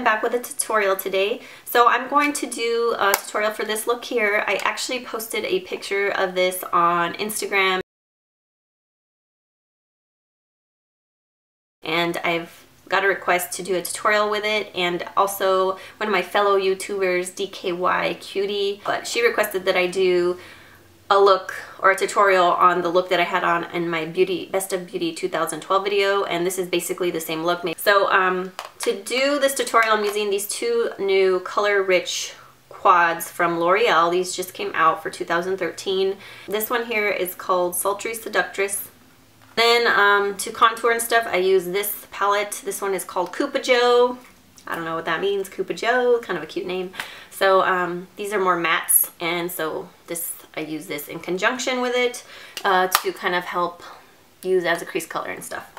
back with a tutorial today. So I'm going to do a tutorial for this look here. I actually posted a picture of this on Instagram, and I've got a request to do a tutorial with it, and also one of my fellow YouTubers, DKY Cutie, but she requested that I do a look or a tutorial on the look that I had on in my Best of Beauty 2012 video, and this is basically the same look. So to do this tutorial, I'm using these two new Color Rich quads from Loreal. These just came out for 2013. This one here is called Sultry Seductress. Then to contour and stuff, I use this palette. This one is called Cupa Joe. I don't know what that means, Cupa Joe, kind of a cute name. So these are more mattes, and so I use this in conjunction with it to kind of help use as a crease color and stuff.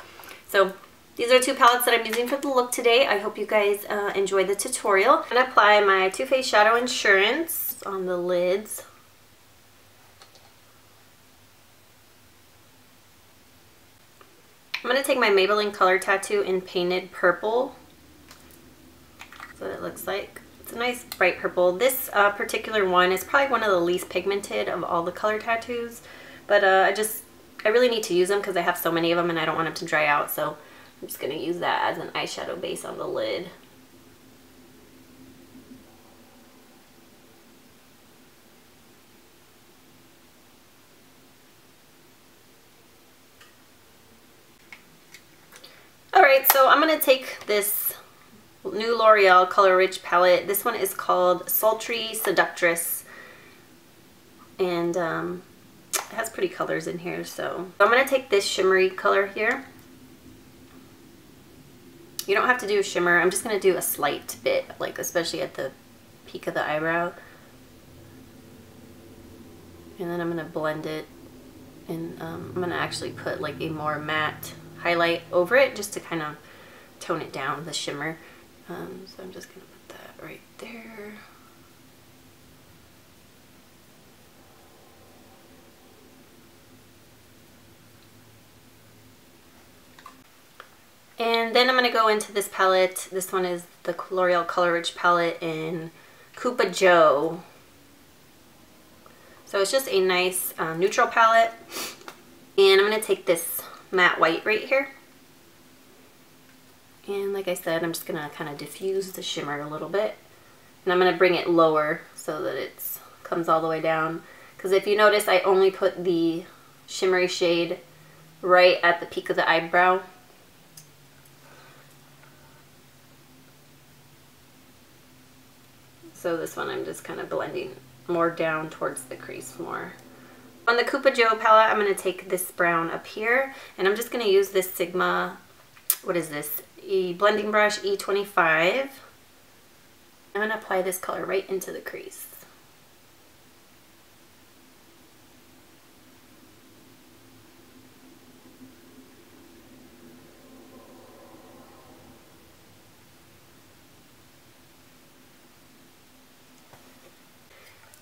So these are two palettes that I'm using for the look today. I hope you guys enjoy the tutorial. I'm going to apply my Too Faced Shadow Insurance on the lids. I'm going to take my Maybelline Color Tattoo in Painted Purple. That's what it looks like. It's a nice bright purple. This particular one is probably one of the least pigmented of all the color tattoos, but I really need to use them because I have so many of them and I don't want them to dry out, so I'm just going to use that as an eyeshadow base on the lid. Alright, so I'm going to take this new L'Oreal Color Rich palette. This one is called Sultry Seductress, and it has pretty colors in here. So I'm going to take this shimmery color here. You don't have to do a shimmer. I'm just going to do a slight bit, like especially at the peak of the eyebrow. And then I'm going to blend it, and I'm going to actually put like a more matte highlight over it just to kind of tone it down, the shimmer. So I'm just going to put that right there. And then I'm going to go into this palette. This one is the L'Oreal Color Rich palette in Cupa Joe. So it's just a nice neutral palette. And I'm going to take this matte white right here. And like I said, I'm just going to kind of diffuse the shimmer a little bit. And I'm going to bring it lower so that it comes all the way down. Because if you notice, I only put the shimmery shade right at the peak of the eyebrow. So this one I'm just kind of blending more down towards the crease more. On the Cupa Joe palette, I'm going to take this brown up here. And I'm just going to use this Sigma, what is this? Blending brush E25. I'm going to apply this color right into the crease.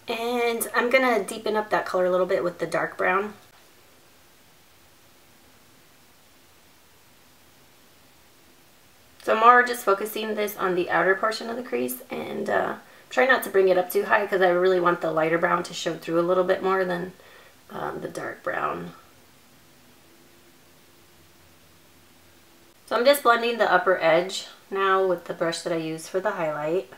And I'm going to deepen up that color a little bit with the dark brown. So I'm more just focusing this on the outer portion of the crease, and try not to bring it up too high because I really want the lighter brown to show through a little bit more than the dark brown. So I'm just blending the upper edge now with the brush that I use for the highlight.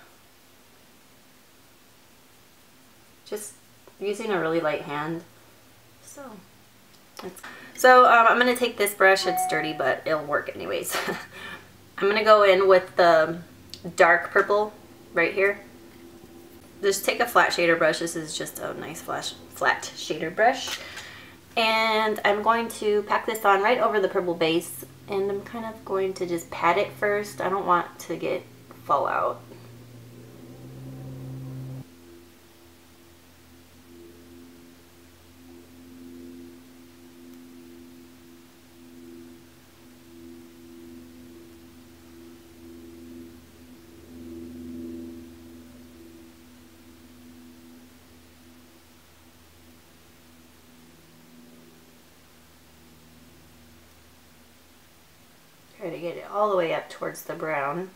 Just using a really light hand. So I'm going to take this brush. It's dirty, but it'll work anyways. I'm going to go in with the dark purple right here. Just take a flat shader brush. This is just a nice flat shader brush. And I'm going to pack this on right over the purple base. And I'm kind of going to just pat it first. I don't want to get fallout. Try to get it all the way up towards the brown.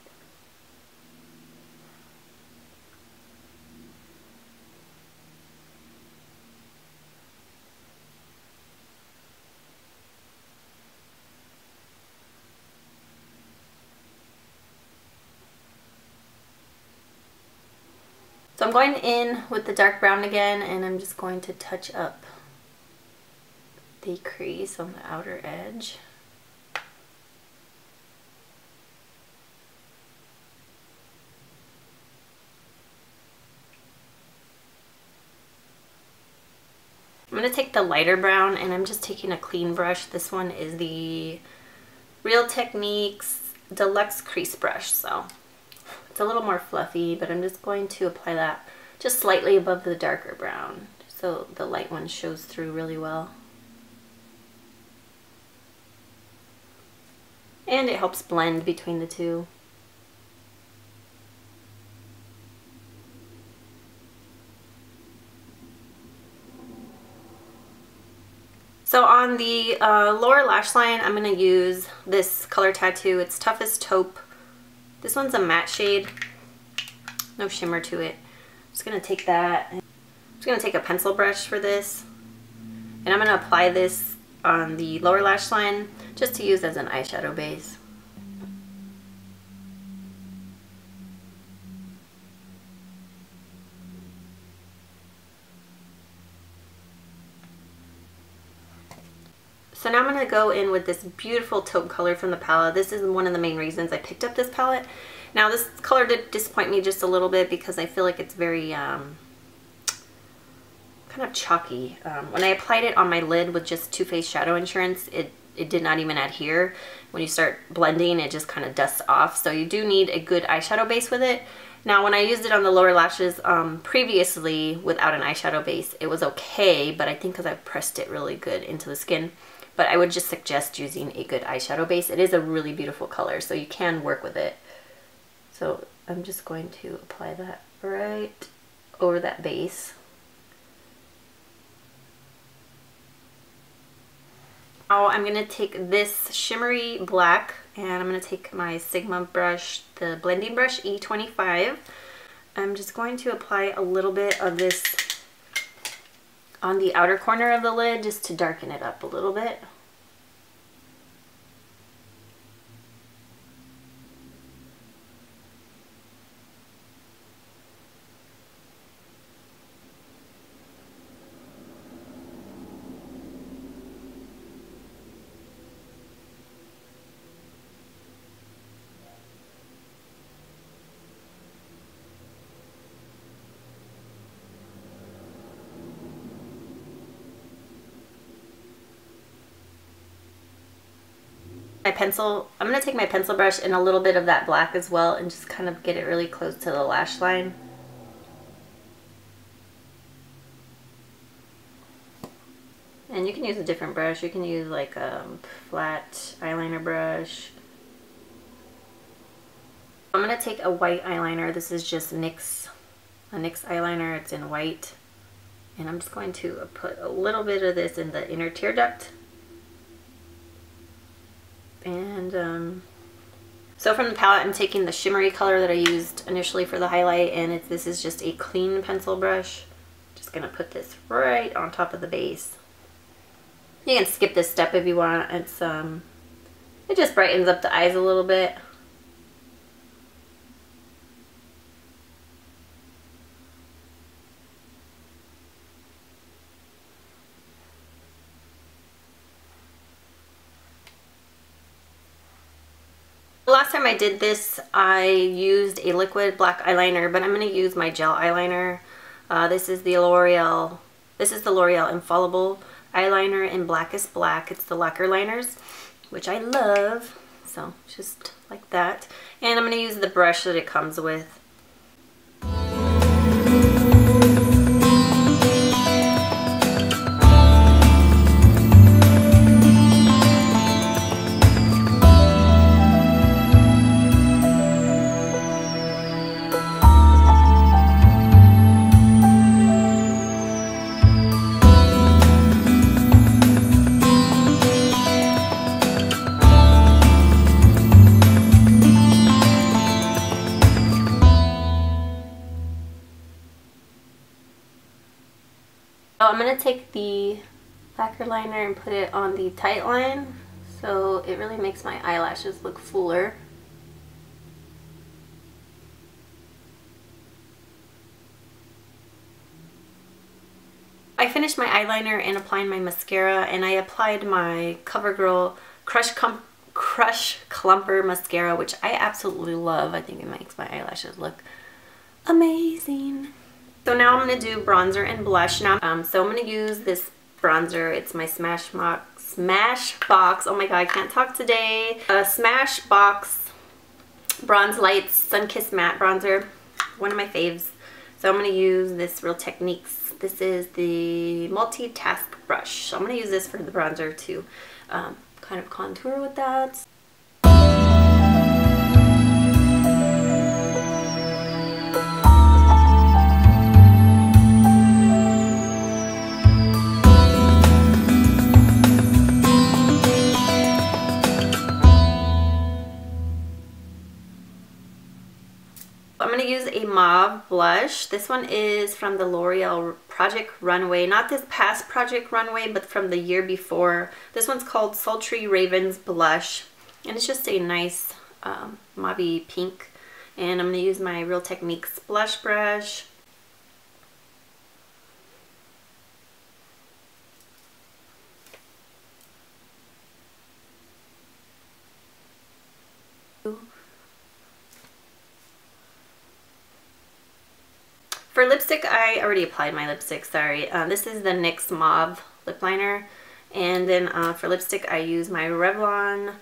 So I'm going in with the dark brown again, and I'm just going to touch up the crease on the outer edge. I'm going to take the lighter brown, and I'm just taking a clean brush. This one is the Real Techniques Deluxe Crease Brush, so it's a little more fluffy, but I'm just going to apply that just slightly above the darker brown so the light one shows through really well. And it helps blend between the two. So on the lower lash line, I'm going to use this color tattoo. It's Toughest Taupe. This one's a matte shade. No shimmer to it. I'm just going to take that. I'm just going to take a pencil brush for this. And I'm going to apply this on the lower lash line just to use as an eyeshadow base. So now I'm going to go in with this beautiful taupe color from the palette. This is one of the main reasons I picked up this palette. Now this color did disappoint me just a little bit because I feel like it's very kind of chalky. When I applied it on my lid with just Too Faced Shadow Insurance, it did not even adhere. When you start blending, it just kind of dusts off. So you do need a good eyeshadow base with it. Now when I used it on the lower lashes previously without an eyeshadow base, it was okay, but I think because I pressed it really good into the skin. But I would just suggest using a good eyeshadow base. It is a really beautiful color, so you can work with it. So I'm just going to apply that right over that base. Now I'm going to take this shimmery black, and I'm going to take my Sigma brush, the blending brush E25. I'm just going to apply a little bit of this on the outer corner of the lid just to darken it up a little bit. My pencil, I'm going to take my pencil brush and a little bit of that black as well and just kind of get it really close to the lash line. And you can use a different brush. You can use like a flat eyeliner brush. I'm going to take a white eyeliner. This is just a NYX eyeliner. It's in white. And I'm just going to put a little bit of this in the inner tear duct. And so from the palette, I'm taking the shimmery color that I used initially for the highlight, and this is just a clean pencil brush. Just gonna put this right on top of the base. You can skip this step if you want. It's it just brightens up the eyes a little bit. Last time I did this, I used a liquid black eyeliner, but I'm going to use my gel eyeliner. This is the Loreal Infallible eyeliner in Blackest Black. It's the lacquer liners, which I love. So just like that. And I'm going to use the brush that it comes with. I'm going to take the lacquer liner and put it on the tight line, so it really makes my eyelashes look fuller. finished my eyeliner and applying my mascara, and I applied my CoverGirl Crush Clumper Mascara, which I absolutely love. I think it makes my eyelashes look amazing. So now I'm going to do bronzer and blush now. So I'm going to use this bronzer. It's my Smashbox. Oh my god, I can't talk today. Smashbox Bronze Lights Sun-Kissed Matte Bronzer. One of my faves. So I'm going to use this Real Techniques. This is the multitask brush. So I'm going to use this for the bronzer to kind of contour with that. I'm going to use a mauve blush. This one is from the Loreal Project Runway. Not this past Project Runway, but from the year before. This one's called Sultry Ravens Blush. And it's just a nice mauve pink. And I'm going to use my Real Techniques blush brush. For lipstick, I already applied my lipstick, sorry. This is the NYX Mauve lip liner. And then for lipstick, I use my Revlon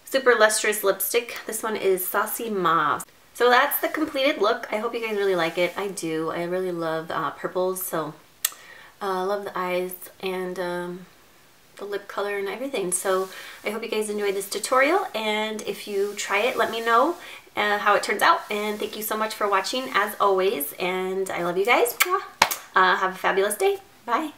Superlustrous lipstick. This one is Sassy Mauve. So that's the completed look. I hope you guys really like it. I do. I really love purples, so love the eyes and the lip color and everything. So I hope you guys enjoyed this tutorial, and if you try it, let me know how it turns out. And thank you so much for watching as always, and I love you guys. Have a fabulous day. Bye.